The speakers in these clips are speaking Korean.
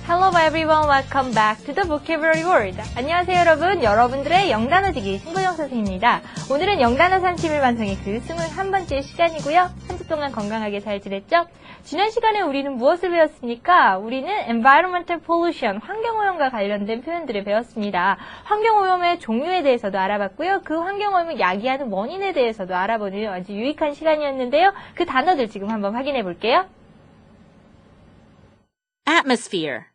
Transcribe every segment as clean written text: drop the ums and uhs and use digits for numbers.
Hello everyone, welcome back to the vocabulary world. 안녕하세요 여러분, 여러분들의 영단어지기 신고영 선생님입니다. 오늘은 영단어 31완성의 그 21번째 시간이고요. 한 주 동안 건강하게 잘 지냈죠? 지난 시간에 우리는 무엇을 배웠습니까? 우리는 environmental pollution, 환경오염과 관련된 표현들을 배웠습니다. 환경오염의 종류에 대해서도 알아봤고요. 그 환경오염을 야기하는 원인에 대해서도 알아보는 아주 유익한 시간이었는데요. 그 단어들 지금 한번 확인해 볼게요. Atmosphere,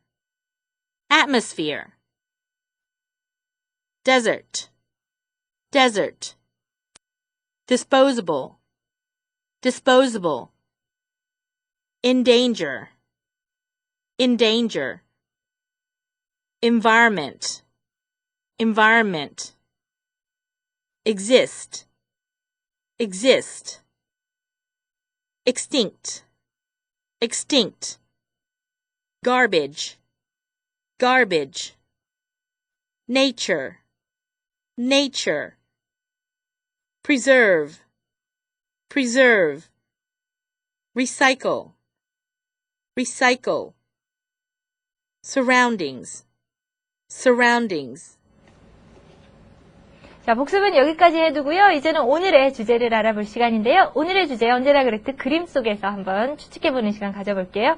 atmosphere. Desert, desert. Disposable, disposable. In danger, in danger. Environment, environment. Exist, exist. Extinct, extinct. Garbage, garbage. Nature, nature. Preserve, preserve. Recycle, recycle. Surroundings, surroundings. 자, 복습은 여기까지 해두고요. 이제는 오늘의 주제를 알아볼 시간인데요. 오늘의 주제 언제나 그랬듯 그림 속에서 한번 추측해보는 시간 가져볼게요.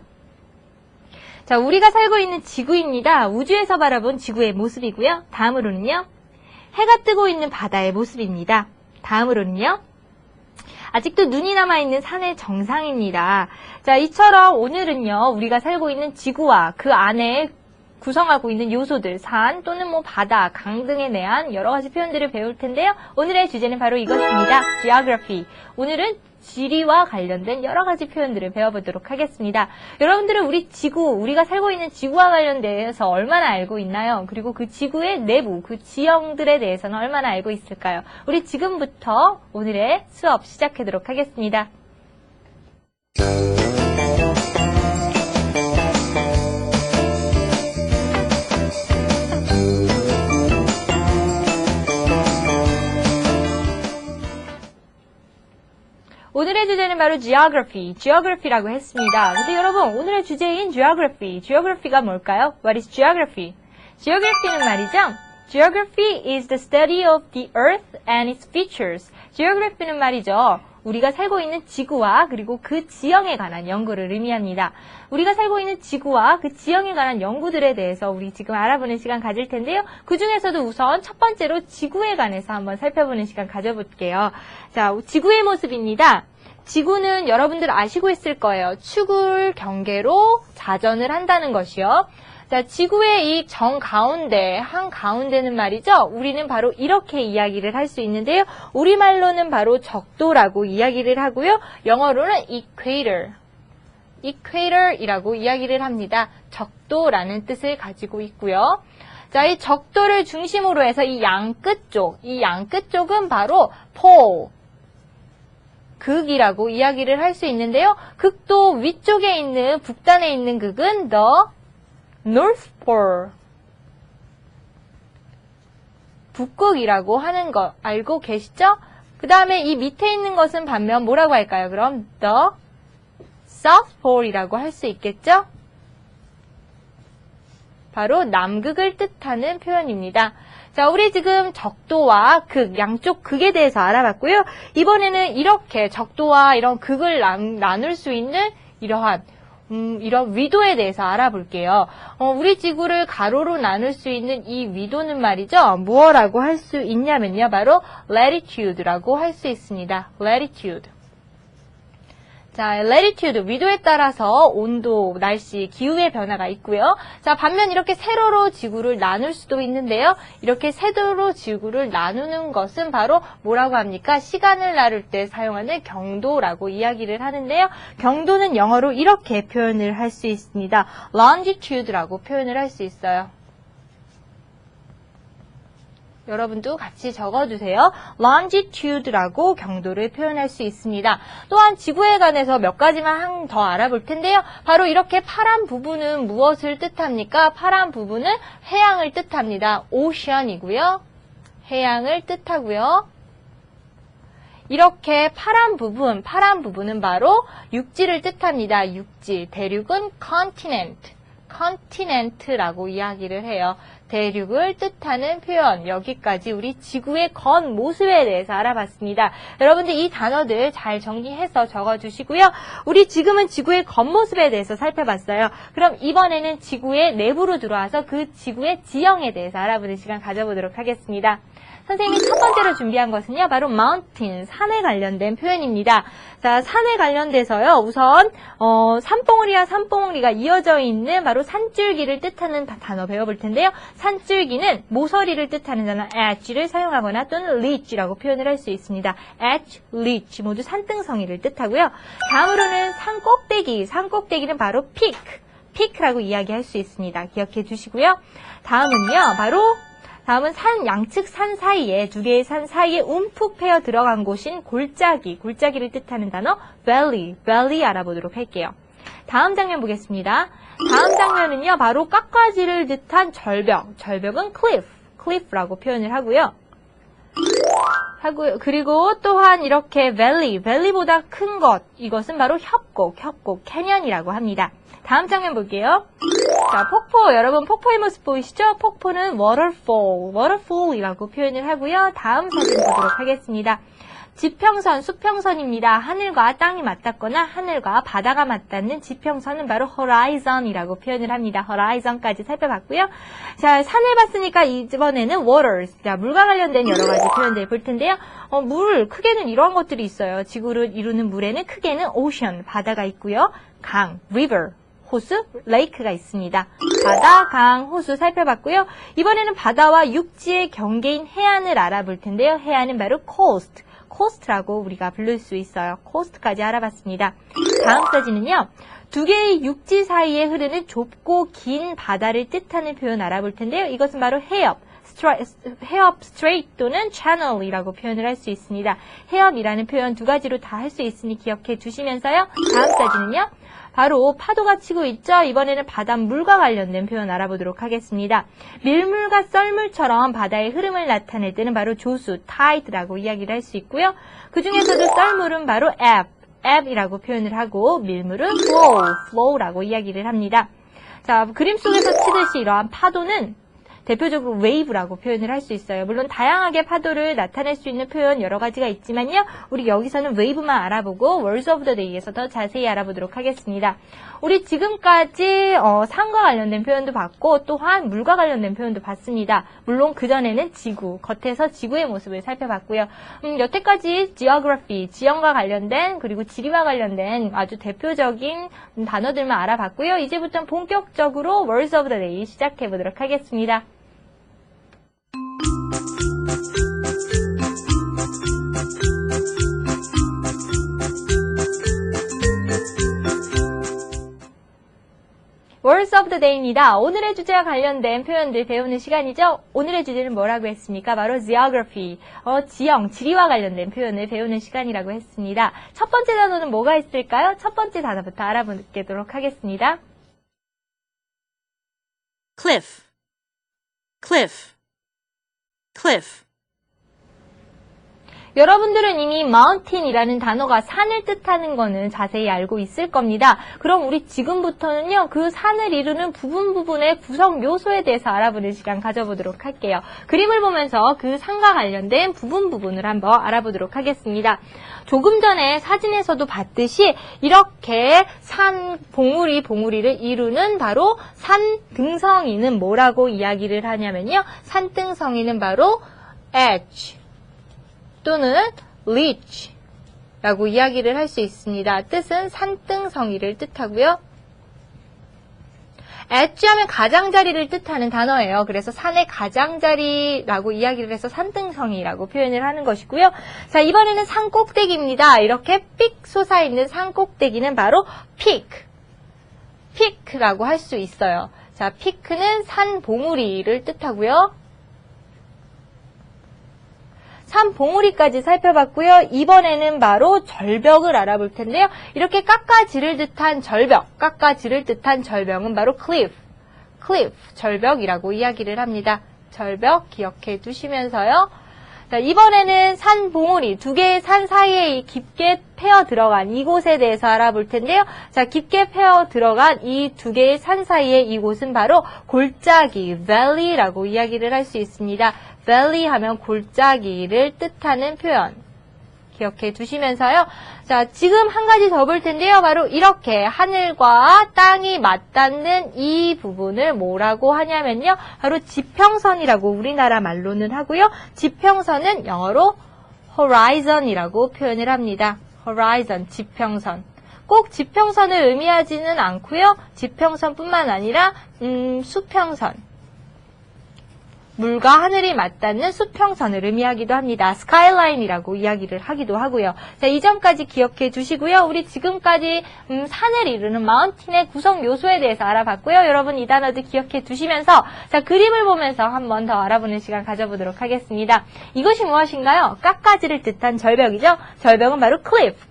자, 우리가 살고 있는 지구입니다. 우주에서 바라본 지구의 모습이고요. 다음으로는요. 해가 뜨고 있는 바다의 모습입니다. 다음으로는요. 아직도 눈이 남아있는 산의 정상입니다. 자, 이처럼 오늘은요. 우리가 살고 있는 지구와 그 안에 구성하고 있는 요소들, 산 또는 바다, 강 등에 대한 여러 가지 표현들을 배울 텐데요. 오늘의 주제는 바로 이것입니다. Geography. 오늘은 지리와 관련된 여러 가지 표현들을 배워보도록 하겠습니다. 여러분들은 우리 지구, 우리가 살고 있는 지구와 관련돼서 얼마나 알고 있나요? 그리고 그 지구의 내부, 그 지형들에 대해서는 얼마나 알고 있을까요? 우리 지금부터 오늘의 수업 시작하도록 하겠습니다. 오늘의 주제는 바로 geography라고 했습니다. 근데 여러분, 오늘의 주제인 geography가 뭘까요? What is geography? geography는 말이죠. Geography is the study of the earth and its features. geography는 말이죠. 우리가 살고 있는 지구와 그리고 그 지형에 관한 연구를 의미합니다. 우리가 살고 있는 지구와 그 지형에 관한 연구들에 대해서 우리 지금 알아보는 시간 가질 텐데요. 그 중에서도 우선 첫 번째로 지구에 관해서 한번 살펴보는 시간 가져볼게요. 자, 지구의 모습입니다. 지구는 여러분들 아시고 있을 거예요. 축을 경계로 자전을 한다는 것이요. 자, 지구의 이 정가운데, 한가운데는 말이죠. 우리는 바로 이렇게 이야기를 할 수 있는데요. 우리말로는 바로 적도라고 이야기를 하고요. 영어로는 equator이라고 이야기를 합니다. 적도라는 뜻을 가지고 있고요. 자, 이 적도를 중심으로 해서 이 양끝 쪽은 바로 pole, 극이라고 이야기를 할 수 있는데요. 극도 위쪽에 있는, 북단에 있는 극은 the North Pole, 북극이라고 하는 거 알고 계시죠? 그 다음에 이 밑에 있는 것은 반면 뭐라고 할까요? 그럼 the South Pole이라고 할 수 있겠죠? 바로 남극을 뜻하는 표현입니다. 자, 우리 지금 적도와 극, 양쪽 극에 대해서 알아봤고요. 이번에는 이렇게 적도와 이런 극을 나눌 수 있는 이런 위도에 대해서 알아볼게요. 우리 지구를 가로로 나눌 수 있는 이 위도는 말이죠. 무엇라고 할 수 있냐면요. 바로 latitude라고 할 수 있습니다. latitude. 자, latitude, 위도에 따라서 온도, 날씨, 기후의 변화가 있고요. 자, 반면 이렇게 세로로 지구를 나눌 수도 있는데요. 이렇게 세로로 지구를 나누는 것은 바로 뭐라고 합니까? 시간을 나눌 때 사용하는 경도라고 이야기를 하는데요. 경도는 영어로 이렇게 표현을 할 수 있습니다. longitude라고 표현을 할 수 있어요. 여러분도 같이 적어주세요. longitude라고 경도를 표현할 수 있습니다. 또한 지구에 관해서 몇 가지만 더 알아볼 텐데요. 바로 이렇게 파란 부분은 무엇을 뜻합니까? 파란 부분은 해양을 뜻합니다. ocean이고요. 해양을 뜻하고요. 이렇게 파란 부분은 바로 육지를 뜻합니다. 육지, 대륙은 continent, continent라고 이야기를 해요. 대륙을 뜻하는 표현. 여기까지 우리 지구의 겉모습에 대해서 알아봤습니다. 여러분들 이 단어들 잘 정리해서 적어주시고요. 우리 지금은 지구의 겉모습에 대해서 살펴봤어요. 그럼 이번에는 지구의 내부로 들어와서 그 지구의 지형에 대해서 알아보는 시간 가져보도록 하겠습니다. 선생님이 첫 번째로 준비한 것은요, 바로 mountain, 산에 관련된 표현입니다. 자, 산에 관련돼서요, 우선, 산봉우리와 산봉우리가 이어져 있는 바로 산줄기를 뜻하는 단어 배워볼 텐데요. 산줄기는 모서리를 뜻하는 단어 edge를 사용하거나 또는 ridge라고 표현을 할 수 있습니다. edge, ridge 모두 산등성이를 뜻하고요. 다음으로는 산꼭대기, 산꼭대기는 바로 peak, peak라고 이야기할 수 있습니다. 기억해 주시고요. 다음은요, 다음은 양측 산 사이에, 두 개의 산 사이에 움푹 패여 들어간 곳인 골짜기, 골짜기를 뜻하는 단어 valley, valley 알아보도록 할게요. 다음 장면 보겠습니다. 다음 장면은요, 바로 깎아지를 듯한 절벽, 절벽은 cliff라고 표현을 하고요. 그리고 또한 이렇게 valley보다 큰 것, 이것은 바로 협곡, 캐년이라고 합니다. 다음 장면 볼게요. 자, 폭포. 여러분 폭포의 모습 보이시죠? 폭포는 waterfall이라고 표현을 하고요. 다음 사진 보도록 하겠습니다. 지평선, 수평선입니다. 하늘과 땅이 맞닿거나 하늘과 바다가 맞닿는 지평선은 바로 horizon이라고 표현을 합니다. horizon까지 살펴봤고요. 자, 산을 봤으니까 이번에는 waters. 자, 물과 관련된 여러 가지 표현들 볼 텐데요. 크게는 이런 것들이 있어요. 지구를 이루는 물에는 크게는 ocean, 바다가 있고요. 강, river, 호수, 레이크가 있습니다. 바다, 강, 호수 살펴봤고요. 이번에는 바다와 육지의 경계인 해안을 알아볼 텐데요. 해안은 바로 coast라고 우리가 부를 수 있어요. coast까지 알아봤습니다. 다음 사진은요. 두 개의 육지 사이에 흐르는 좁고 긴 바다를 뜻하는 표현 알아볼 텐데요. 이것은 바로 해협, strait 또는 channel이라고 표현을 할 수 있습니다. 해협이라는 표현 두 가지로 다 할 수 있으니 기억해 주시면서요. 다음 사진은요. 바로 파도가 치고 있죠. 이번에는 바닷물과 관련된 표현 알아보도록 하겠습니다. 밀물과 썰물처럼 바다의 흐름을 나타낼 때는 바로 조수, tide라고 이야기를 할 수 있고요. 그 중에서도 썰물은 바로 ebb이라고 표현을 하고 밀물은 flow라고 이야기를 합니다. 자, 그림 속에서 치듯이 이러한 파도는 대표적으로 wave라고 표현을 할 수 있어요. 물론 다양하게 파도를 나타낼 수 있는 표현 여러 가지가 있지만요. 우리 여기서는 wave만 알아보고 words of the day에서 더 자세히 알아보도록 하겠습니다. 우리 지금까지 산과 관련된 표현도 봤고 또한 물과 관련된 표현도 봤습니다. 물론 그전에는 지구, 겉에서 지구의 모습을 살펴봤고요. 여태까지 geography, 지형과 관련된 그리고 지리와 관련된 아주 대표적인 단어들만 알아봤고요. 이제부터는 본격적으로 words of the day 시작해 보도록 하겠습니다. Words of the Day입니다. 오늘의 주제와 관련된 표현들 배우는 시간이죠. 오늘의 주제는 뭐라고 했습니까? 바로 geography, 지형, 지리와 관련된 표현을 배우는 시간이라고 했습니다. 첫 번째 단어는 뭐가 있을까요? 첫 번째 단어부터 알아보도록 하겠습니다. cliff, 여러분들은 이미 mountain이라는 단어가 산을 뜻하는 거는 자세히 알고 있을 겁니다. 그럼 우리 지금부터는요, 그 산을 이루는 부분의 구성 요소에 대해서 알아보는 시간 가져보도록 할게요. 그림을 보면서 그 산과 관련된 부분을 한번 알아보도록 하겠습니다. 조금 전에 사진에서도 봤듯이 이렇게 산 봉우리를 이루는 바로 산등성이는 뭐라고 이야기를 하냐면요. 산등성이는 바로 edge 또는 ridge라고 이야기를 할 수 있습니다. 뜻은 산등성이를 뜻하고요. edge 하면 가장자리를 뜻하는 단어예요. 그래서 산의 가장자리라고 이야기를 해서 산등성이라고 표현을 하는 것이고요. 자, 이번에는 산 꼭대기입니다. 이렇게 삑 솟아있는 산 꼭대기는 바로 peak라고 할 수 있어요. 자, peak는 산 봉우리를 뜻하고요. 산 봉우리까지 살펴봤고요. 이번에는 바로 절벽을 알아볼 텐데요. 이렇게 깎아지를 듯한 절벽은 바로 cliff, 절벽이라고 이야기를 합니다. 절벽 기억해 두시면서요. 자, 이번에는 산 봉우리, 두 개의 산 사이에 깊게 패어 들어간 이곳에 대해서 알아볼 텐데요. 자, 깊게 패어 들어간 이 두 개의 산 사이에 이곳은 바로 골짜기, valley라고 이야기를 할 수 있습니다. valley 하면 골짜기를 뜻하는 표현. 기억해 두시면서요. 자, 지금 한 가지 더 볼 텐데요. 바로 이렇게 하늘과 땅이 맞닿는 이 부분을 뭐라고 하냐면요. 바로 지평선이라고 우리나라 말로는 하고요. 지평선은 영어로 horizon이라고 표현을 합니다. horizon, 지평선. 꼭 지평선을 의미하지는 않고요. 지평선뿐만 아니라 수평선. 물과 하늘이 맞닿는 수평선을 의미하기도 합니다. 스카이라인이라고 이야기를 하기도 하고요. 자, 이 점까지 기억해 두시고요. 우리 지금까지 산을 이루는 마운틴의 구성 요소에 대해서 알아봤고요. 여러분 이 단어도 기억해 두시면서 자, 그림을 보면서 한 번 더 알아보는 시간 가져보도록 하겠습니다. 이것이 무엇인가요? 깎아지를 뜻한 절벽이죠. 절벽은 바로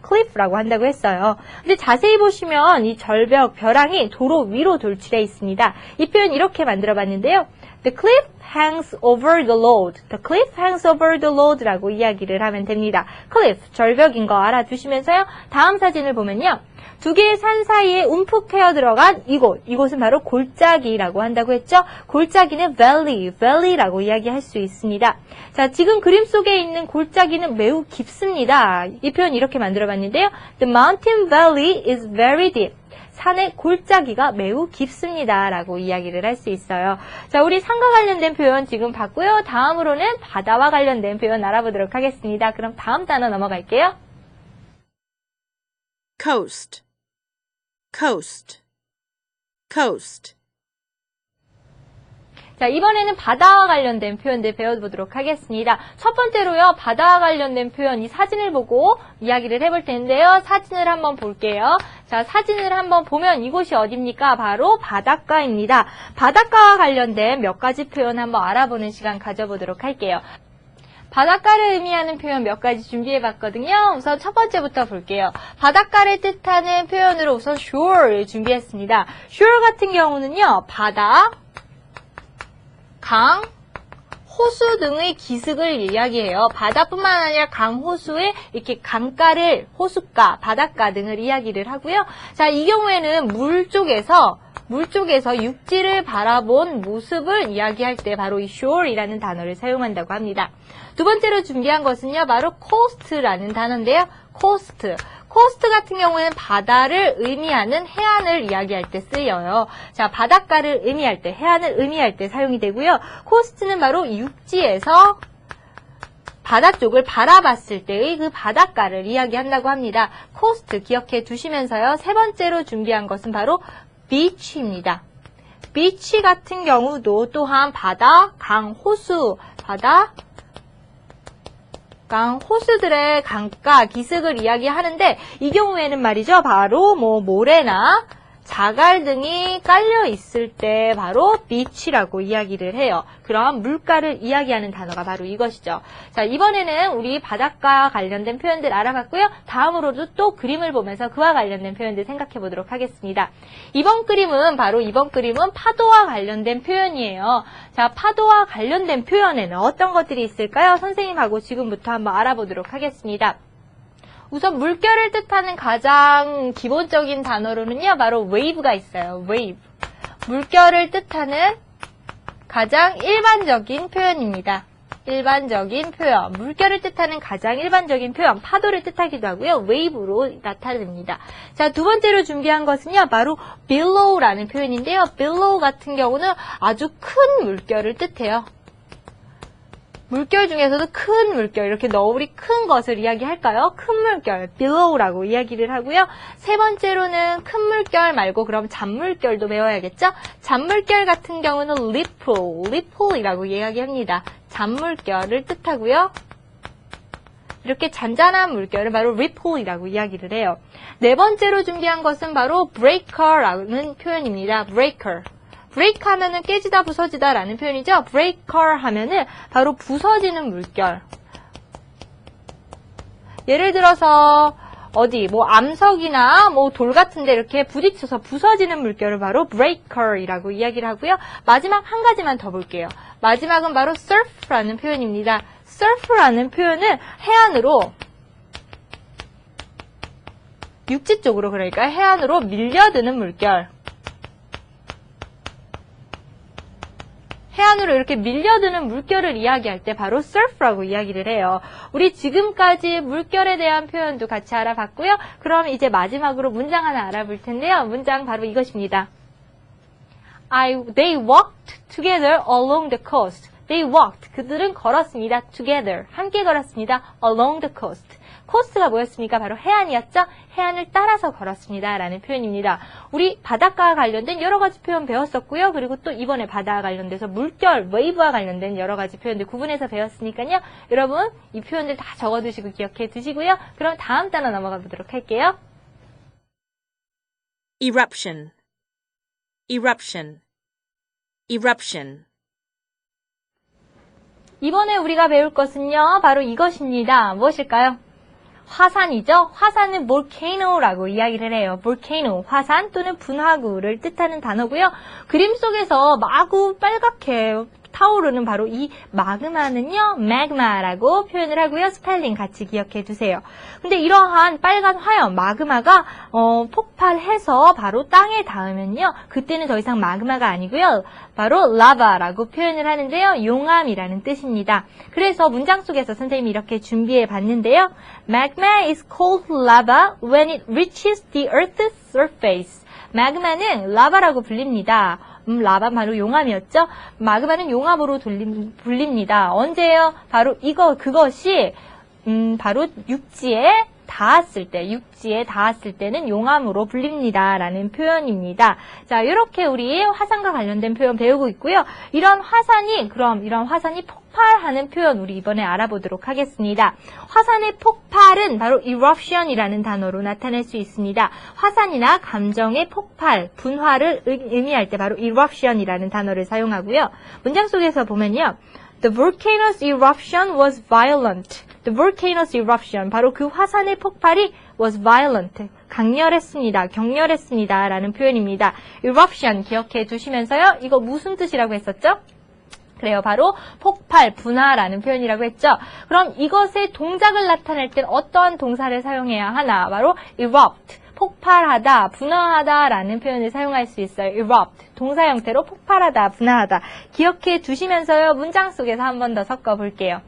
cliff라고 한다고 했어요. 근데 자세히 보시면 이 절벽, 벼랑이 도로 위로 돌출해 있습니다. 이 표현 이렇게 만들어 봤는데요. The cliff hangs over the road. The cliff hangs over the road라고 이야기를 하면 됩니다. cliff, 절벽인 거 알아두시면서요. 다음 사진을 보면요. 두 개의 산 사이에 움푹 패어 들어간 이곳은 바로 골짜기라고 한다고 했죠. 골짜기는 valley라고 이야기할 수 있습니다. 자, 지금 그림 속에 있는 골짜기는 매우 깊습니다. 이 표현 이렇게 만들어 봤는데요. The mountain valley is very deep. 산의 골짜기가 매우 깊습니다. 라고 이야기를 할 수 있어요. 자, 우리 산과 관련된 표현 지금 봤고요. 다음으로는 바다와 관련된 표현 알아보도록 하겠습니다. 그럼 다음 단어 넘어갈게요. coast, coast, coast. 자, 이번에는 바다와 관련된 표현들 배워보도록 하겠습니다. 첫 번째로요, 바다와 관련된 표현, 이 사진을 보고 이야기를 해볼 텐데요. 사진을 한번 볼게요. 자, 사진을 한번 보면 이곳이 어디입니까? 바로 바닷가입니다. 바닷가와 관련된 몇 가지 표현 한번 알아보는 시간 가져보도록 할게요. 바닷가를 의미하는 표현 몇 가지 준비해봤거든요. 우선 첫 번째부터 볼게요. 바닷가를 뜻하는 표현으로 우선 shore를 준비했습니다. shore 같은 경우는요, 바다, 강, 호수 등의 기슭을 이야기해요. 바다뿐만 아니라 강, 호수의 이렇게 강가를 호숫가, 바닷가 등을 이야기를 하고요. 자, 이 경우에는 물 쪽에서 육지를 바라본 모습을 이야기할 때 바로 이 shore이라는 단어를 사용한다고 합니다. 두 번째로 준비한 것은요, 바로 coast라는 단어인데요. coast 같은 경우에는 바다를 의미하는 해안을 이야기할 때 쓰여요. 자, 바닷가를 의미할 때, 해안을 의미할 때 사용이 되고요. coast는 바로 육지에서 바다 쪽을 바라봤을 때의 그 바닷가를 이야기한다고 합니다. coast 기억해 두시면서요. 세 번째로 준비한 것은 바로 beach입니다. beach 같은 경우도 또한 바다, 강, 호수, 호수들의 강가, 기슭을 이야기하는데 이 경우에는 말이죠. 바로 모래나 자갈 등이 깔려 있을 때 바로 beach라고 이야기를 해요. 그럼 물가를 이야기하는 단어가 바로 이것이죠. 자, 이번에는 우리 바닷가와 관련된 표현들 알아봤고요. 다음으로도 또 그림을 보면서 그와 관련된 표현들 생각해 보도록 하겠습니다. 이번 그림은 파도와 관련된 표현이에요. 자, 파도와 관련된 표현에는 어떤 것들이 있을까요? 선생님하고 지금부터 한번 알아보도록 하겠습니다. 우선 물결을 뜻하는 가장 기본적인 단어로는요, 바로 wave가 있어요. wave. 물결을 뜻하는 가장 일반적인 표현입니다. 일반적인 표현. 물결을 뜻하는 가장 일반적인 표현. 파도를 뜻하기도 하고요. wave로 나타냅니다. 자, 두 번째로 준비한 것은요, 바로 billow라는 표현인데요. billow 같은 경우는 아주 큰 물결을 뜻해요. 물결 중에서도 큰 물결, 이렇게 너울이 큰 것을 이야기할까요? 큰 물결, billow라고 이야기를 하고요. 세 번째로는 큰 물결 말고 그럼 잔물결도 배워야겠죠? 잔물결 같은 경우는 ripple이라고 이야기합니다. 잔물결을 뜻하고요. 이렇게 잔잔한 물결을 바로 ripple이라고 이야기를 해요. 네 번째로 준비한 것은 바로 breaker라는 표현입니다. break 하면은 깨지다, 부서지다 라는 표현이죠. breaker 하면은 바로 부서지는 물결. 예를 들어서 암석이나 돌 같은데 이렇게 부딪혀서 부서지는 물결을 바로 breaker이라고 이야기를 하고요. 마지막 한 가지만 더 볼게요. 마지막은 바로 surf라는 표현입니다. surf라는 표현은 해안으로 육지 쪽으로 그러니까 해안으로 밀려드는 물결. 해안으로 이렇게 밀려드는 물결을 이야기할 때 바로 surf라고 이야기를 해요. 우리 지금까지 물결에 대한 표현도 같이 알아봤고요. 그럼 이제 마지막으로 문장 하나 알아볼 텐데요. 문장 바로 이것입니다. They walked together along the coast. They walked. 그들은 걸었습니다. Together. 함께 걸었습니다. Along the coast. 코스트가 뭐였습니까? 바로 해안이었죠? 해안을 따라서 걸었습니다. 라는 표현입니다. 우리 바닷가와 관련된 여러 가지 표현 배웠었고요. 그리고 또 이번에 바다와 관련돼서 물결, 웨이브와 관련된 여러 가지 표현들 구분해서 배웠으니까요. 여러분 이 표현들 다 적어두시고 기억해 두시고요. 그럼 다음 단어 넘어가 보도록 할게요. Eruption. Eruption. Eruption. 이번에 우리가 배울 것은요. 바로 이것입니다. 무엇일까요? 화산이죠. 화산은 volcano라고 이야기를 해요. volcano, 화산 또는 분화구를 뜻하는 단어고요. 그림 속에서 마구 빨갛게 타오르는 바로 이 마그마는요. magma라고 표현을 하고요. 스펠링 같이 기억해 두세요. 근데 이러한 빨간 화염, 마그마가 폭발해서 바로 땅에 닿으면요. 그때는 더 이상 마그마가 아니고요. 바로 라바라고 표현을 하는데요. 용암이라는 뜻입니다. 그래서 문장 속에서 선생님이 이렇게 준비해 봤는데요. Magma is cold lava when it reaches the earth's surface. 마그마는 라바라고 불립니다. 라바 바로 용암이었죠. 마그마는 용암으로 불립니다. 언제예요? 바로 그것이 바로 육지에 닿았을 때는 용암으로 불립니다. 라는 표현입니다. 자, 이렇게 우리 화산과 관련된 표현 배우고 있고요. 이런 화산이 폭발하는 표현 우리 이번에 알아보도록 하겠습니다. 화산의 폭발은 바로 eruption이라는 단어로 나타낼 수 있습니다. 화산이나 감정의 폭발, 분화를 의미할 때 바로 eruption이라는 단어를 사용하고요. 문장 속에서 보면요. The volcano's eruption was violent. The volcano's eruption. 바로 그 화산의 폭발이 was violent. 강렬했습니다. 격렬했습니다. 라는 표현입니다. eruption 기억해 두시면서요. 이거 무슨 뜻이라고 했었죠? 그래요. 바로 폭발, 분화라는 표현이라고 했죠. 그럼 이것의 동작을 나타낼 땐 어떠한 동사를 사용해야 하나? 바로 erupt. 폭발하다, 분화하다 라는 표현을 사용할 수 있어요. erupt. 동사 형태로 폭발하다, 분화하다. 기억해 두시면서요. 문장 속에서 한 번 더 섞어 볼게요.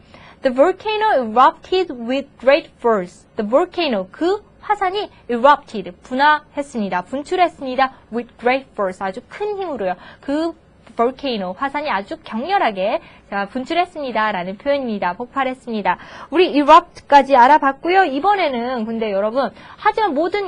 The volcano erupted with great force. The volcano, 그 화산이 erupted, 분화했습니다. 분출했습니다. with great force. 아주 큰 힘으로요. 그 volcano, 화산이 아주 격렬하게 분출했습니다. 라는 표현입니다. 폭발했습니다. 우리 erupt까지 알아봤고요. 이번에는 근데 여러분, 하지만 모든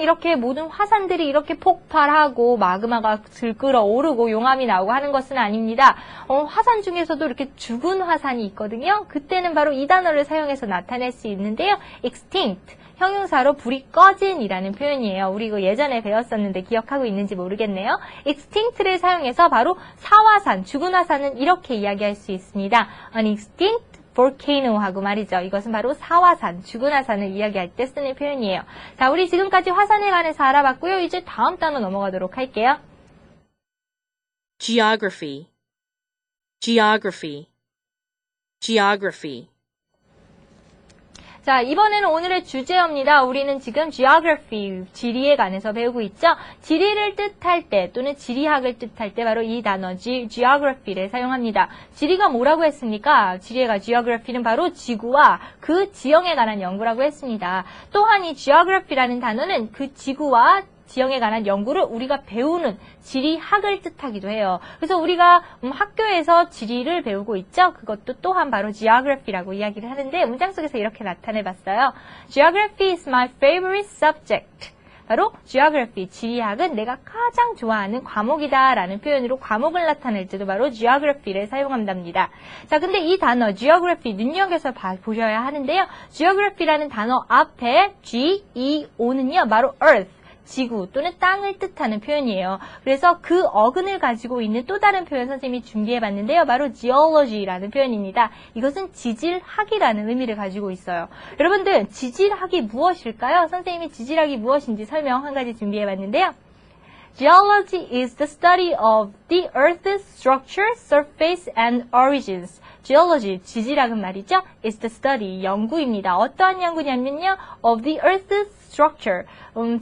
화산들이 이렇게 폭발하고 마그마가 들끓어 오르고 용암이 나오고 하는 것은 아닙니다. 화산 중에서도 이렇게 죽은 화산이 있거든요. 그때는 바로 이 단어를 사용해서 나타낼 수 있는데요. extinct. 형용사로 불이 꺼진이라는 표현이에요. 우리 이거 예전에 배웠었는데 기억하고 있는지 모르겠네요. extinct를 사용해서 바로 사화산, 죽은 화산은 이렇게 이야기할 수 있습니다. An extinct volcano 하고 말이죠. 이것은 바로 사화산, 죽은 화산을 이야기할 때 쓰는 표현이에요. 자, 우리 지금까지 화산에 관해서 알아봤고요. 이제 다음 단어 넘어가도록 할게요. Geography. Geography. Geography. 자, 이번에는 오늘의 주제어입니다. 우리는 지금 geography, 지리에 관해서 배우고 있죠. 지리를 뜻할 때 또는 지리학을 뜻할 때 바로 이 단어 geography를 사용합니다. 지리가 뭐라고 했습니까? 지리가 geography는 바로 지구와 그 지형에 관한 연구라고 했습니다. 또한 이 geography라는 단어는 그 지구와 지형에 관한 연구를 우리가 배우는 지리학을 뜻하기도 해요. 그래서 우리가 학교에서 지리를 배우고 있죠. 그것도 또한 바로 geography라고 이야기를 하는데 문장 속에서 이렇게 나타내봤어요. Geography is my favorite subject. 바로 geography, 지리학은 내가 가장 좋아하는 과목이다 라는 표현으로 과목을 나타낼 때도 바로 geography를 사용한답니다. 자, 근데 이 단어 geography 눈여겨서 보셔야 하는데요. geography라는 단어 앞에 G-E-O는요. 바로 earth. 지구 또는 땅을 뜻하는 표현이에요. 그래서 그 어근을 가지고 있는 또 다른 표현 선생님이 준비해봤는데요. 바로 geology라는 표현입니다. 이것은 지질학이라는 의미를 가지고 있어요. 여러분들 지질학이 무엇일까요? 선생님이 지질학이 무엇인지 설명 한 가지 준비해봤는데요. Geology is the study of the Earth's structure, surface, and origins. Geology, 지질학은 말이죠. is the study, 연구입니다. 어떠한 연구냐면요. of the Earth's structure,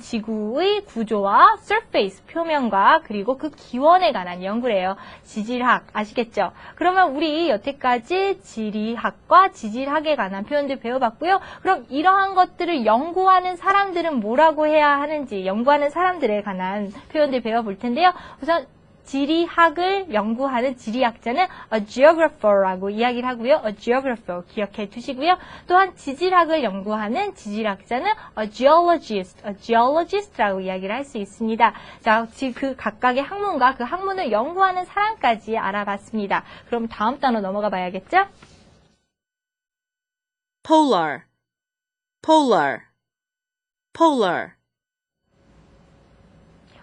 지구의 구조와 surface, 표면과 그리고 그 기원에 관한 연구래요. 지질학, 아시겠죠? 그러면 우리 여태까지 지리학과 지질학에 관한 표현들 배워봤고요. 그럼 이러한 것들을 연구하는 사람들은 뭐라고 해야 하는지, 연구하는 사람들에 관한 표현들 배워볼 텐데요. 우선 지리학을 연구하는 지리학자는 a geographer라고 이야기를 하고요. a geographer 기억해 두시고요. 또한 지질학을 연구하는 지질학자는 a geologist라고 이야기를 할 수 있습니다. 자, 그 각각의 학문과 그 학문을 연구하는 사람까지 알아봤습니다. 그럼 다음 단어 넘어가 봐야겠죠? polar, polar, polar.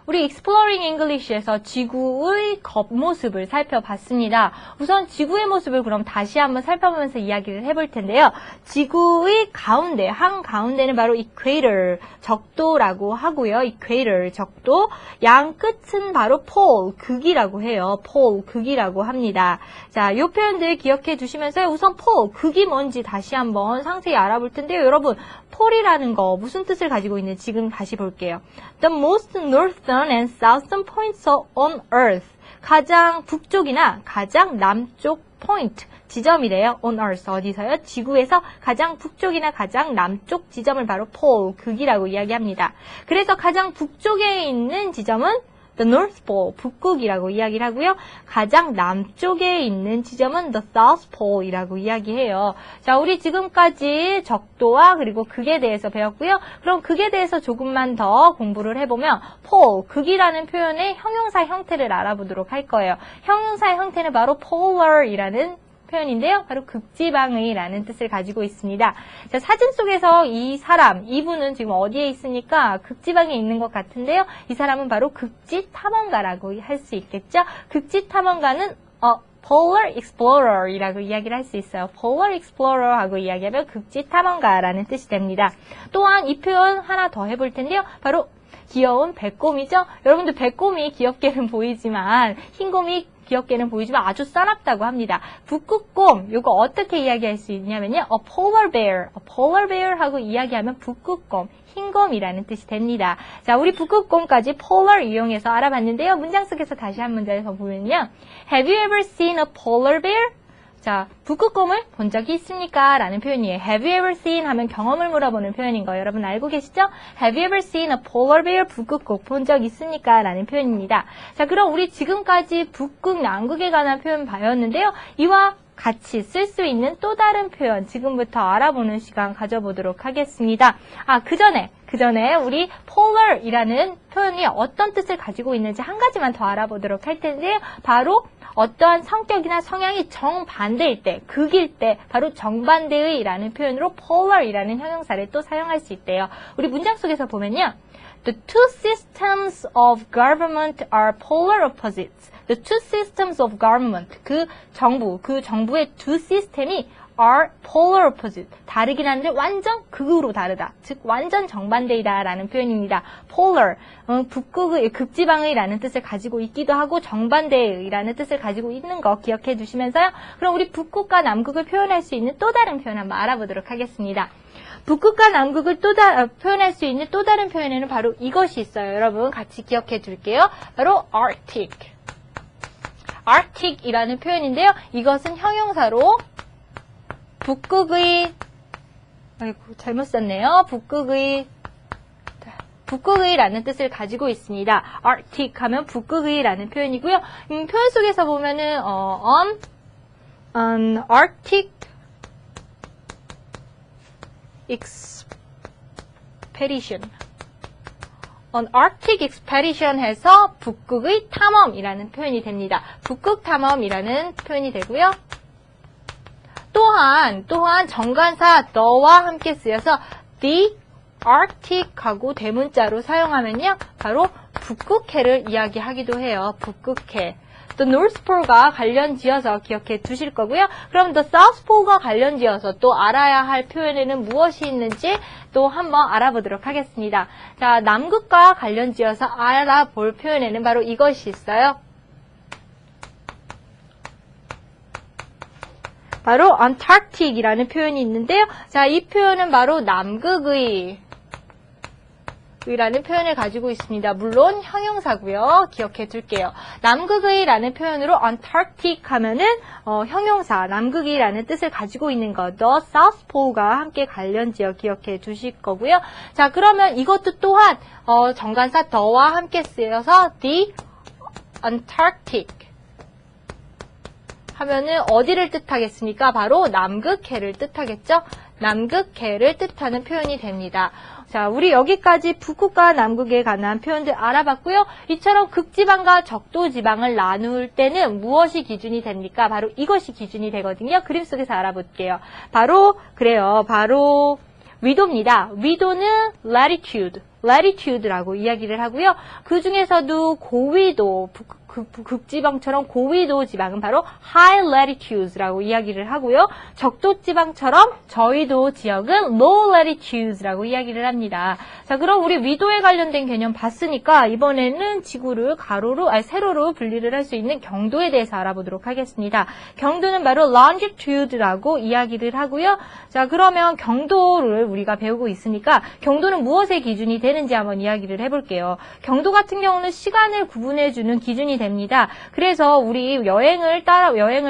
우리 Exploring English에서 지구의 겉모습을 살펴봤습니다. 우선 지구의 모습을 그럼 다시 한번 살펴보면서 이야기를 해볼 텐데요. 지구의 가운데, 한가운데는 바로 equator, 적도라고 하고요. equator, 적도. 양 끝은 바로 pole, 극이라고 해요. pole, 극이라고 합니다. 자, 이 표현들 기억해 두시면서 우선 pole, 극이 뭔지 다시 한번 상세히 알아볼 텐데요. 여러분, pole이라는 거 무슨 뜻을 가지고 있는지 지금 다시 볼게요. The most northern and southern points on Earth. 가장 북쪽이나 가장 남쪽 point, 지점이래요. on Earth. 어디서요? 지구에서 가장 북쪽이나 가장 남쪽 지점을 바로 pole, 극이라고 이야기합니다. 그래서 가장 북쪽에 있는 지점은 the North Pole, 북극이라고 이야기를 하고요. 가장 남쪽에 있는 지점은 the South Pole이라고 이야기해요. 자, 우리 지금까지 적도와 그리고 극에 대해서 배웠고요. 그럼 극에 대해서 조금만 더 공부를 해보면 pole, 극이라는 표현의 형용사 형태를 알아보도록 할 거예요. 형용사 형태는 바로 polar이라는 표현인데요. 바로 극지방의라는 뜻을 가지고 있습니다. 자, 사진 속에서 이 사람, 이분은 지금 어디에 있으니까 극지방에 있는 것 같은데요. 이 사람은 바로 극지 탐험가라고 할 수 있겠죠. 극지 탐험가는 Polar Explorer이라고 이야기를 할 수 있어요. Polar Explorer 하고 이야기하면 극지 탐험가라는 뜻이 됩니다. 또한 이 표현 하나 더 해볼 텐데요. 바로 귀여운 배꼽이죠. 여러분들 배꼽이 귀엽게는 보이지만 흰곰이 귀엽게는 보이지만 아주 싸납다고 합니다. 북극곰, 이거 어떻게 이야기할 수 있냐면요. a polar bear 하고 이야기하면 북극곰, 흰곰이라는 뜻이 됩니다. 자, 우리 북극곰까지 polar 이용해서 알아봤는데요. 문장 속에서 다시 한 문장을 더 보면요. Have you ever seen a polar bear? 자, 북극곰을 본 적이 있습니까? 라는 표현이에요. Have you ever seen 하면 경험을 물어보는 표현인 거 여러분 알고 계시죠? Have you ever seen a polar bear? 북극곰 본 적 있습니까? 라는 표현입니다. 자, 그럼 우리 지금까지 북극, 남극에 관한 표현 배웠는데요. 이와 같이 쓸 수 있는 또 다른 표현 지금부터 알아보는 시간 가져보도록 하겠습니다. 그 전에 우리 polar이라는 표현이 어떤 뜻을 가지고 있는지 한 가지만 더 알아보도록 할 텐데요. 바로 어떠한 성격이나 성향이 정반대일 때, 극일 때 바로 정반대의라는 표현으로 polar이라는 형용사를 또 사용할 수 있대요. 우리 문장 속에서 보면요. The two systems of government are polar opposites. The two systems of government, 그 정부의 두 시스템이 are polar opposite. 다르긴 한데 완전 극으로 다르다. 즉 완전 정반대이다 라는 표현입니다. polar, 북극의, 극지방의라는 뜻을 가지고 있기도 하고 정반대의라는 뜻을 가지고 있는 거 기억해 두시면서요. 그럼 우리 북극과 남극을 표현할 수 있는 또 다른 표현 한번 알아보도록 하겠습니다. 북극과 남극을 표현할 수 있는 또 다른 표현에는 바로 이것이 있어요. 여러분 같이 기억해 둘게요. 바로 Arctic. Arctic이라는 표현인데요. 이것은 형용사로 북극의, 아이고 잘못 썼네요. 북극의라는 뜻을 가지고 있습니다. Arctic 하면 북극의라는 표현이고요. 표현 속에서 보면은 an Arctic expedition. An Arctic expedition 해서 북극의 탐험이라는 표현이 됩니다. 북극 탐험이라는 표현이 되고요. 또한 정관사 the와 함께 쓰여서 the Arctic 하고 대문자로 사용하면요. 바로 북극해를 이야기하기도 해요. 북극해. The North Pole과 관련 지어서 기억해 두실 거고요. 그럼 The South Pole과 관련 지어서 또 알아야 할 표현에는 무엇이 있는지 또 한번 알아보도록 하겠습니다. 자, 남극과 관련 지어서 알아볼 표현에는 바로 이것이 있어요. 바로 Antarctic이라는 표현이 있는데요. 자, 이 표현은 바로 남극의 라는 표현을 가지고 있습니다. 물론 형용사고요. 기억해 둘게요. 남극의라는 표현으로 Antarctic 하면은 형용사, 남극이라는 뜻을 가지고 있는 것, The South Pole과 함께 관련 지어 기억해 두실 거고요. 자, 그러면 이것도 또한 정관사 the와 함께 쓰여서 The Antarctic 하면은 어디를 뜻하겠습니까? 바로 남극해를 뜻하겠죠? 남극해를 뜻하는 표현이 됩니다. 자, 우리 여기까지 북극과 남극에 관한 표현들 알아봤고요. 이처럼 극지방과 적도지방을 나눌 때는 무엇이 기준이 됩니까? 바로 이것이 기준이 되거든요. 그림 속에서 알아볼게요. 바로 위도입니다. 위도는 latitude라고 이야기를 하고요. 그 중에서도 고위도, 극지방처럼 고위도 지방은 바로 high latitudes라고 이야기를 하고요. 적도지방처럼 저위도 지역은 low latitudes라고 이야기를 합니다. 자, 그럼 우리 위도에 관련된 개념 봤으니까 이번에는 지구를 세로로 분리를 할 수 있는 경도에 대해서 알아보도록 하겠습니다. 경도는 바로 longitude라고 이야기를 하고요. 자, 그러면 경도를 우리가 배우고 있으니까 경도는 무엇의 기준이 되는지 한번 이야기를 해볼게요. 경도 같은 경우는 시간을 구분해주는 기준이 됩니다. 그래서 우리 여행을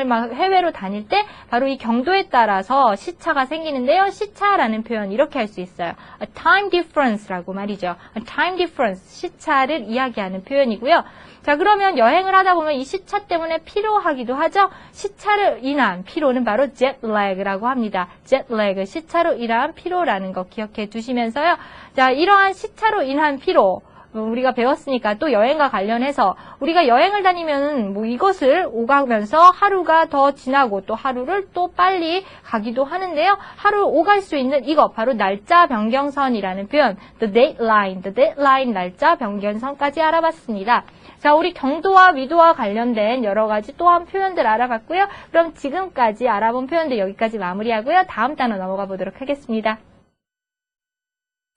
막 해외로 다닐 때 바로 이 경도에 따라서 시차가 생기는데요. 시차라는 표현 이렇게 할 수 있어요. A time difference라고 말이죠. A time difference, 시차를 이야기하는 표현이고요. 자, 그러면 여행을 하다 보면 이 시차 때문에 피로하기도 하죠. 시차로 인한 피로는 바로 jet lag라고 합니다. jet lag, 시차로 인한 피로라는 거 기억해 두시면서요. 자, 이러한 시차로 인한 피로 우리가 배웠으니까 또 여행과 관련해서 우리가 여행을 다니면 뭐 이것을 오가면서 하루가 더 지나고 또 하루를 또 빨리 가기도 하는데요. 하루 오갈 수 있는 이거 바로 날짜 변경선이라는 표현, the dateline 날짜 변경선까지 알아봤습니다. 자, 우리 경도와 위도와 관련된 여러 가지 또한 표현들 알아봤고요. 그럼 지금까지 알아본 표현들 여기까지 마무리하고요. 다음 단어 넘어가 보도록 하겠습니다.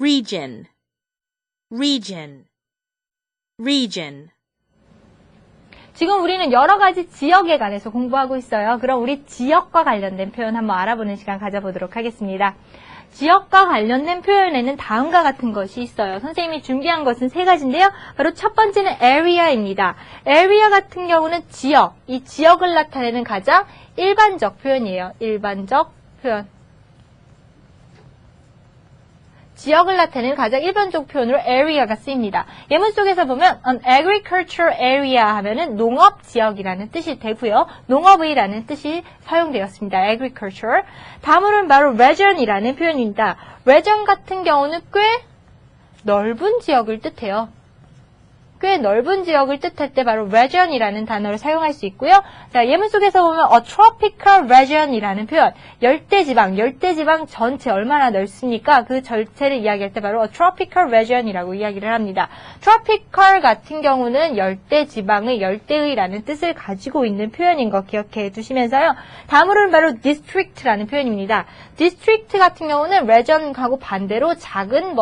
region, region. 지금 우리는 여러 가지 지역에 관해서 공부하고 있어요. 그럼 우리 지역과 관련된 표현 한번 알아보는 시간 가져보도록 하겠습니다. 지역과 관련된 표현에는 다음과 같은 것이 있어요. 선생님이 준비한 것은 세 가지인데요. 바로 첫 번째는 area입니다. area 같은 경우는 지역, 이 지역을 나타내는 가장 일반적 표현이에요. 일반적 표현. 지역을 나타내는 가장 일반적 표현으로 area가 쓰입니다. 예문 속에서 보면 an agricultural area 하면은 농업 지역이라는 뜻이 되고요. 농업의라는 뜻이 사용되었습니다. agriculture. 다음으로는 바로 region이라는 표현입니다. region 같은 경우는 꽤 넓은 지역을 뜻해요. 꽤 넓은 지역을 뜻할 때 바로 region이라는 단어를 사용할 수 있고요. 자, 예문 속에서 보면 a tropical region이라는 표현, 열대지방 전체 얼마나 넓습니까? 그 전체를 이야기할 때 바로 a tropical region이라고 이야기를 합니다. tropical 같은 경우는 열대지방의, 열대의라는 뜻을 가지고 있는 표현인 거 기억해 두시면서요. 다음으로는 바로 district라는 표현입니다. district 같은 경우는 region하고 반대로 작은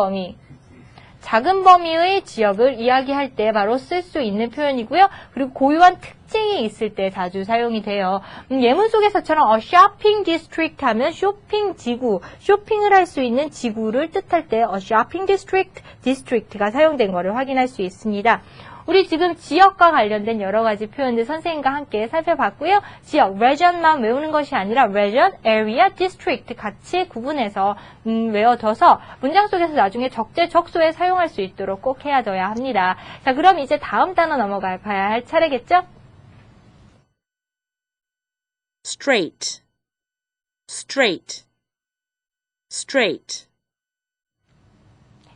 범위의 지역을 이야기할 때 바로 쓸 수 있는 표현이고요. 그리고 고유한 특징이 있을 때 자주 사용이 돼요. 예문 속에서처럼 shopping district 하면 쇼핑 지구, 쇼핑을 할 수 있는 지구를 뜻할 때 shopping district가 사용된 것을 확인할 수 있습니다. 우리 지금 지역과 관련된 여러 가지 표현들 선생님과 함께 살펴봤고요. 지역, region만 외우는 것이 아니라 region, area, district 같이 구분해서 외워둬서 문장 속에서 나중에 적재적소에 사용할 수 있도록 꼭 해야져야 합니다. 자, 그럼 이제 다음 단어 넘어가 봐야 할 차례겠죠? straight,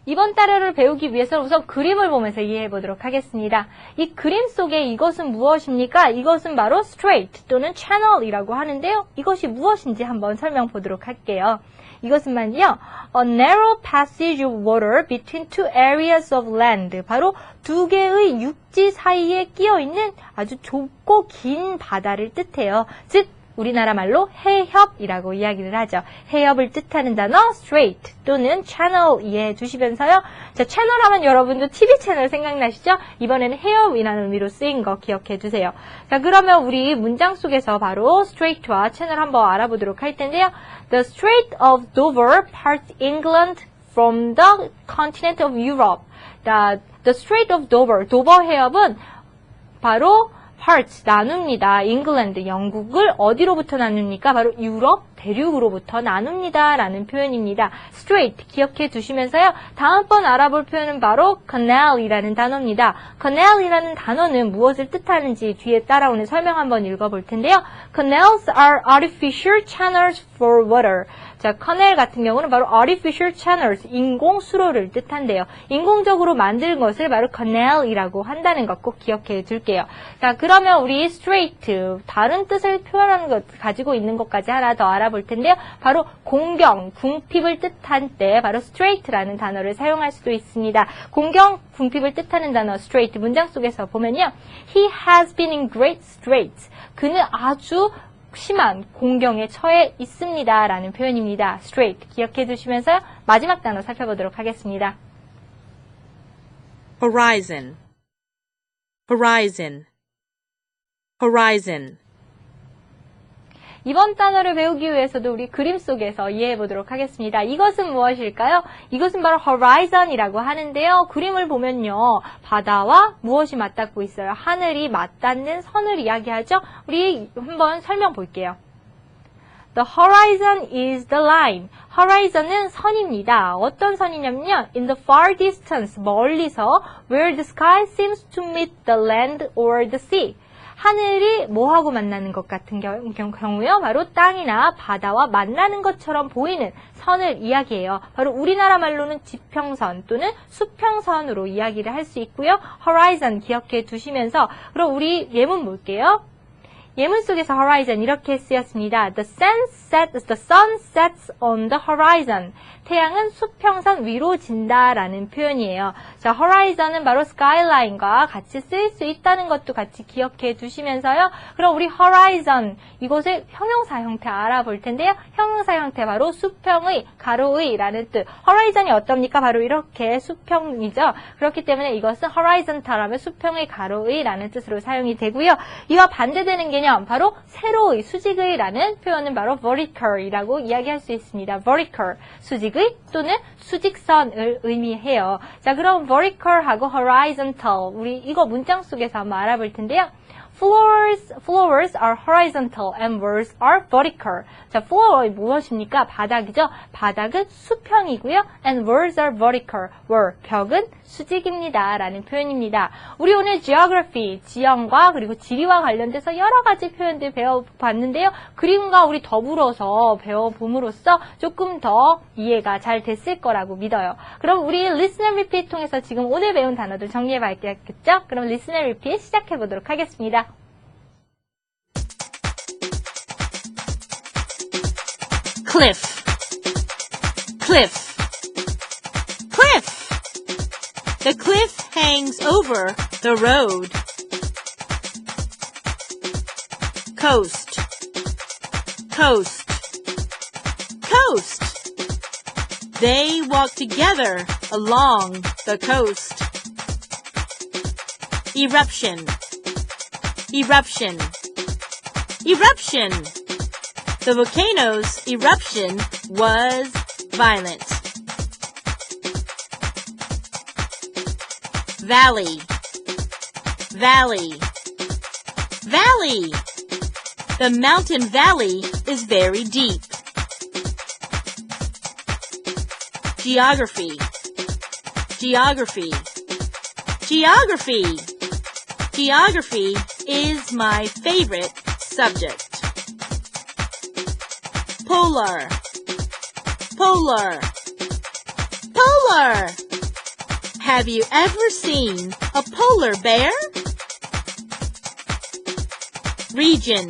이번 단어를 배우기 위해서는 우선 그림을 보면서 이해해 보도록 하겠습니다. 이 그림 속에 이것은 무엇입니까? 이것은 바로 strait 또는 channel이라고 하는데요. 이것이 무엇인지 한번 설명 보도록 할게요. 이것은 말이요. A narrow passage of water between two areas of land. 바로 두 개의 육지 사이에 끼어 있는 아주 좁고 긴 바다를 뜻해요. 즉 우리나라 말로 해협이라고 이야기를 하죠. 해협을 뜻하는 단어 strait 또는 channel 이해해 주시면서요. 자, 채널 하면 여러분도 TV 채널 생각나시죠? 이번에는 해협이라는 의미로 쓰인 거 기억해 주세요. 자, 그러면 우리 문장 속에서 바로 straight와 channel 한번 알아보도록 할 텐데요. The Strait of Dover parts England from the continent of Europe. The Strait of Dover, 도버 해협은 바로 parts, 나눕니다. 잉글랜드, 영국을 어디로부터 나눕니까? 바로 유럽, 대륙으로부터 나눕니다. 라는 표현입니다. Strait, 기억해 두시면서요. 다음번 알아볼 표현은 바로 canal이라는 단어입니다. canal이라는 단어는 무엇을 뜻하는지 뒤에 따라오는 설명 한번 읽어볼 텐데요. Canals are artificial channels for water. 자, canal 같은 경우는 바로 artificial channels, 인공 수로를 뜻한대요. 인공적으로 만든 것을 바로 canal이라고 한다는 것 꼭 기억해 둘게요. 자, 그러면 우리 strait, 다른 뜻을 표현하는 것, 가지고 있는 것까지 하나 더 알아볼 텐데요. 바로 공경, 궁핍을 뜻한 때 바로 straight라는 단어를 사용할 수도 있습니다. 공경, 궁핍을 뜻하는 단어 straight 문장 속에서 보면요. He has been in great straits. 그는 아주 심한 공경에 처해 있습니다. 라는 표현입니다. straight 기억해 두시면서 마지막 단어 살펴보도록 하겠습니다. Horizon. Horizon. Horizon. 이번 단어를 배우기 위해서도 우리 그림 속에서 이해해 보도록 하겠습니다. 이것은 무엇일까요? 이것은 바로 horizon이라고 하는데요. 그림을 보면요. 바다와 무엇이 맞닿고 있어요? 하늘이 맞닿는 선을 이야기하죠. 우리 한번 설명 볼게요. The horizon is the line. horizon은 선입니다. 어떤 선이냐면요. In the far distance, 멀리서 where the sky seems to meet the land or the sea. 하늘이 뭐하고 만나는 것 같은 경우요. 바로 땅이나 바다와 만나는 것처럼 보이는 선을 이야기해요. 바로 우리나라 말로는 지평선 또는 수평선으로 이야기를 할 수 있고요. horizon 기억해 두시면서 그럼 우리 예문 볼게요. 예문 속에서 horizon 이렇게 쓰였습니다. The sun sets on the horizon. 태양은 수평선 위로 진다라는 표현이에요. 자, horizon은 바로 skyline과 같이 쓰일 수 있다는 것도 같이 기억해 두시면서요. 그럼 우리 horizon 이곳의 형용사 형태 알아볼 텐데요. 형용사 형태 바로 수평의, 가로의라는 뜻. horizon이 어떻습니까? 바로 이렇게 수평이죠. 그렇기 때문에 이것은 horizontal하면 수평의, 가로의라는 뜻으로 사용이 되고요. 이와 반대되는 개념 바로 세로의, 수직의라는 표현은 바로 vertical이라고 이야기할 수 있습니다. vertical, 수직의 또는 수직선을 의미해요. 자, 그럼 vertical하고 horizontal 우리 이거 문장 속에서 한번 알아볼 텐데요. Floors are horizontal and walls are vertical. 자, floor 무엇입니까? 바닥이죠. 바닥은 수평이고요. And walls are vertical. wall, 벽은 수직입니다. 라는 표현입니다. 우리 오늘 geography, 지형과 그리고 지리와 관련돼서 여러 가지 표현들 배워봤는데요. 그림과 우리 더불어서 배워봄으로써 조금 더 이해가 잘 됐을 거라고 믿어요. 그럼 우리 listen and repeat 통해서 지금 오늘 배운 단어들 정리해봐야겠죠? 그럼 listen and repeat 시작해보도록 하겠습니다. Cliff. Cliff. Cliff. The cliff hangs over the road. Coast. Coast. Coast. They walk together along the coast. Eruption. Eruption. Eruption. The volcano's eruption was violent. Valley. Valley. Valley. The mountain valley is very deep. Geography. Geography. Geography. Geography is my favorite subject. Polar. Polar. Polar. Have you ever seen a polar bear? Region,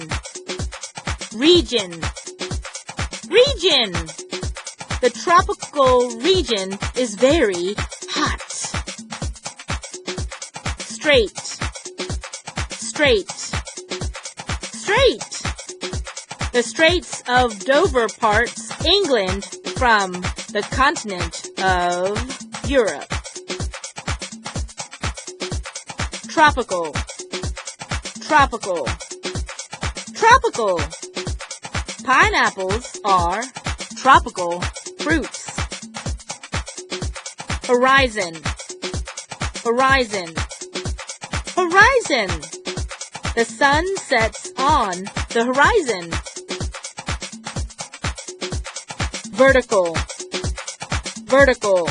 region, region. The tropical region is very hot. Straight, straight, straight. The Straits of Dover parts England from the continent of Europe. Tropical, tropical, tropical. Pineapples are tropical fruits. Horizon, horizon, horizon. The sun sets on the horizon. Vertical, vertical,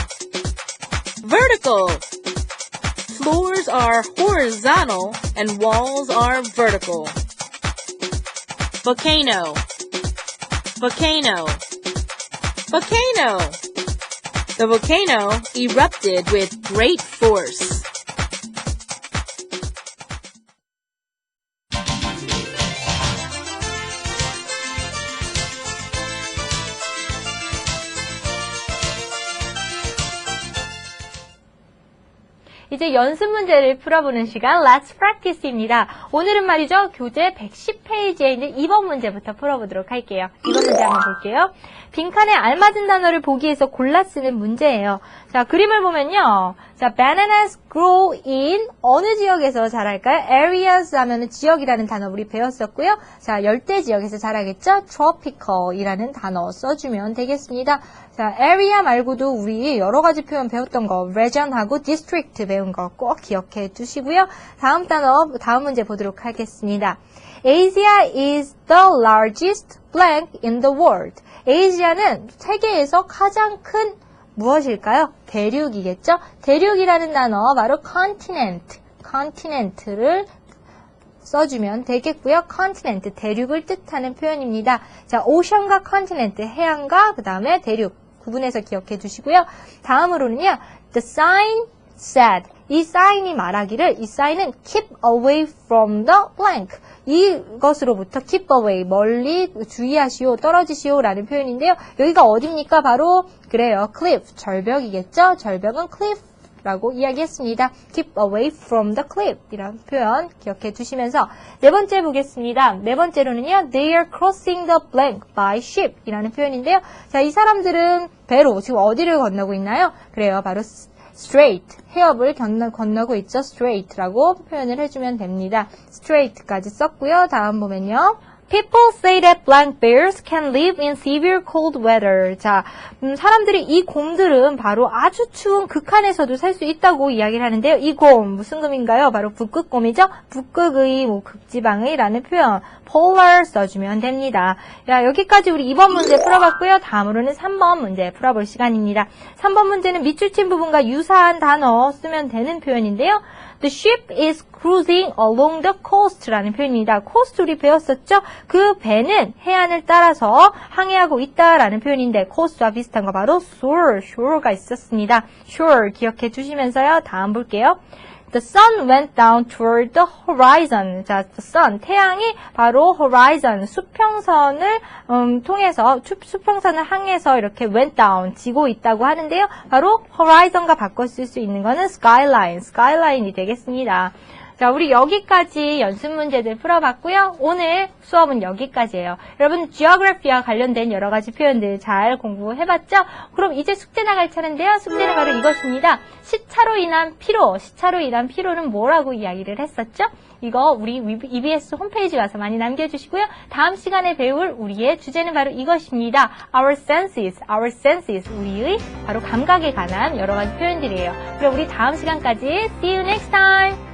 vertical. Floors are horizontal and walls are vertical. Volcano, volcano, volcano. The volcano erupted with great force. 이제 연습 문제를 풀어보는 시간 Let's Practice입니다. 오늘은 말이죠. 교재 110페이지에 있는 2번 문제부터 풀어보도록 할게요. 2번 문제 한번 볼게요. 빈칸에 알맞은 단어를 보기에서 골라 쓰는 문제예요. 자, 그림을 보면요. 자, bananas grow in 어느 지역에서 자랄까요? areas 하면은 지역이라는 단어 우리 배웠었고요. 자, 열대 지역에서 자라겠죠? tropical이라는 단어 써주면 되겠습니다. 자, area 말고도 우리 여러 가지 표현 배웠던 거, region하고 district 배운 거 꼭 기억해 두시고요. 다음 단어, 다음 문제 보도록 하겠습니다. Asia is the largest blank in the world. 아시아는 세계에서 가장 큰 무엇일까요? 대륙이겠죠? 대륙이라는 단어 바로 continent, continent를 써주면 되겠고요. continent, 대륙을 뜻하는 표현입니다. 자, ocean과 continent, 해안과 그 다음에 대륙 구분해서 기억해 두시고요. 다음으로는요. The sign said, 이 사인이 말하기를 이 사인은 keep away from the blank. 이것으로부터 keep away, 멀리 주의하시오, 떨어지시오 라는 표현인데요. 여기가 어딥니까? 바로 그래요. cliff, 절벽이겠죠? 절벽은 cliff라고 이야기했습니다. keep away from the cliff 이라는 표현 기억해 두시면서 네 번째 보겠습니다. 네 번째로는요. They are crossing the blank by ship 이라는 표현인데요. 자, 이 사람들은 배로 지금 어디를 건너고 있나요? 그래요. 바로 straight, 해협을 건너고 있죠. straight라고 표현을 해주면 됩니다. straight까지 썼고요. 다음 보면요. People say that black bears can live in severe cold weather. 자, 사람들이 이 곰들은 바로 아주 추운 극한에서도 살 수 있다고 이야기를 하는데요. 이 곰, 무슨 곰인가요? 바로 북극곰이죠? 북극의, 극지방의 라는 표현, polar 써주면 됩니다. 야, 여기까지 우리 2번 문제 풀어봤고요. 다음으로는 3번 문제 풀어볼 시간입니다. 3번 문제는 밑줄 친 부분과 유사한 단어 쓰면 되는 표현인데요. The ship is cruising along the coast라는 표현입니다. coast 우리 배웠었죠? 그 배는 해안을 따라서 항해하고 있다라는 표현인데 coast와 비슷한 거 바로 shore가 있었습니다. shore 기억해 주시면서요. 다음 볼게요. The sun went down toward the horizon. 자, the sun, 태양이 바로 horizon, 수평선을 통해서, 수평선을 향해서 이렇게 went down, 지고 있다고 하는데요. 바로 horizon과 바꿔 쓸 수 있는 거는 skyline이 되겠습니다. 자, 우리 여기까지 연습 문제들 풀어봤고요. 오늘 수업은 여기까지예요. 여러분, geography와 관련된 여러 가지 표현들 잘 공부해봤죠? 그럼 이제 숙제 나갈 차례인데요. 숙제는 바로 이것입니다. 시차로 인한 피로는 뭐라고 이야기를 했었죠? 이거 우리 EBS 홈페이지 와서 많이 남겨주시고요. 다음 시간에 배울 우리의 주제는 바로 이것입니다. Our senses, 우리의 바로 감각에 관한 여러 가지 표현들이에요. 그럼 우리 다음 시간까지 see you next time!